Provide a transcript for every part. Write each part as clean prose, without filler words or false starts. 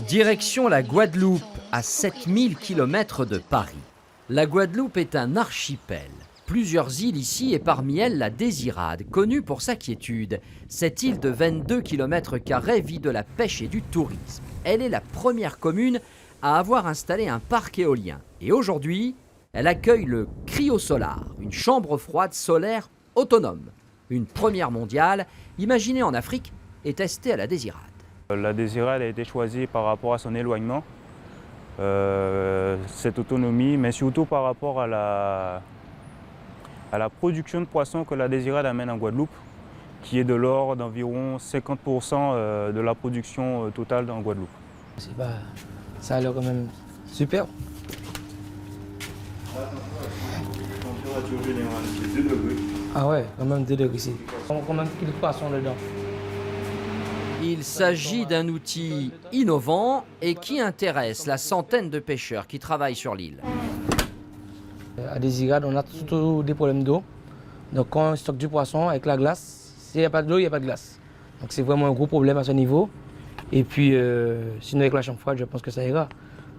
Direction la Guadeloupe, à 7000 km de Paris. La Guadeloupe est un archipel. Plusieurs îles ici et parmi elles la Désirade, connue pour sa quiétude. Cette île de 22 km² vit de la pêche et du tourisme. Elle est la première commune à avoir installé un parc éolien. Et aujourd'hui, elle accueille le Cryosolar, une chambre froide solaire autonome. Une première mondiale, imaginée en Afrique et testée à la Désirade. La Désirade a été choisie par rapport à son éloignement, cette autonomie, mais surtout par rapport à la production de poissons que la Désirade amène en Guadeloupe, qui est de l'ordre d'environ 50% de la production totale en Guadeloupe. Ça a l'air quand même super. Température générale, c'est 2 degrés. Ah ouais, quand même 2 degrés ici. Combien de poissons dedans? Il s'agit d'un outil innovant et qui intéresse la centaine de pêcheurs qui travaillent sur l'île. À Désirade, on a surtout des problèmes d'eau. Donc quand on stocke du poisson avec la glace, s'il n'y a pas d'eau, il n'y a pas de glace. Donc c'est vraiment un gros problème à ce niveau. Et puis sinon avec la chambre froide, je pense que ça ira.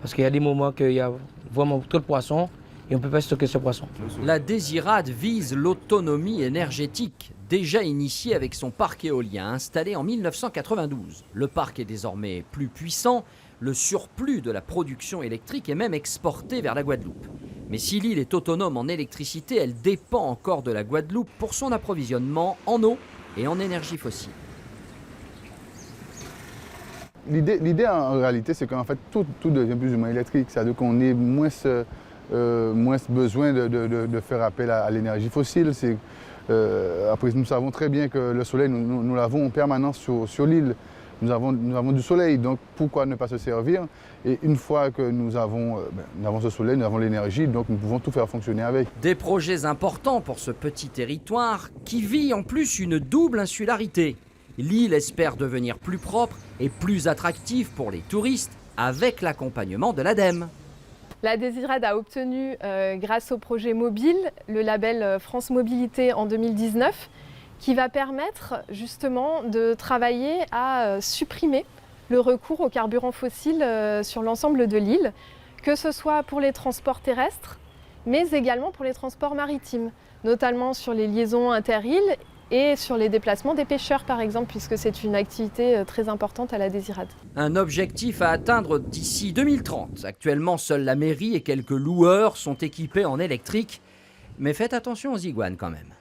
Parce qu'il y a des moments qu'il y a vraiment trop de poissons et on ne peut pas stocker ce poisson. La Désirade vise l'autonomie énergétique, déjà initiée avec son parc éolien installé en 1992. Le parc est désormais plus puissant, le surplus de la production électrique est même exporté vers la Guadeloupe. Mais si l'île est autonome en électricité, elle dépend encore de la Guadeloupe pour son approvisionnement en eau et en énergie fossile. L'idée en réalité, c'est qu'en fait tout devient plus ou moins électrique, c'est-à-dire qu'on ait moins besoin de faire appel à l'énergie fossile. Après, nous savons très bien que le soleil, nous l'avons en permanence sur l'île. Nous avons du soleil, donc pourquoi ne pas se servir? Et une fois que nous avons ce soleil, nous avons l'énergie, donc nous pouvons tout faire fonctionner avec. Des projets importants pour ce petit territoire qui vit en plus une double insularité. L'île espère devenir plus propre et plus attractive pour les touristes avec l'accompagnement de l'ADEME. La Désirade a obtenu, grâce au projet mobile, le label France Mobilité en 2019, qui va permettre justement de travailler à supprimer le recours aux carburants fossiles sur l'ensemble de l'île, que ce soit pour les transports terrestres, mais également pour les transports maritimes, notamment sur les liaisons inter-îles et sur les déplacements des pêcheurs par exemple, puisque c'est une activité très importante à la Désirade. Un objectif à atteindre d'ici 2030. Actuellement, seule la mairie et quelques loueurs sont équipés en électrique, mais faites attention aux iguanes quand même.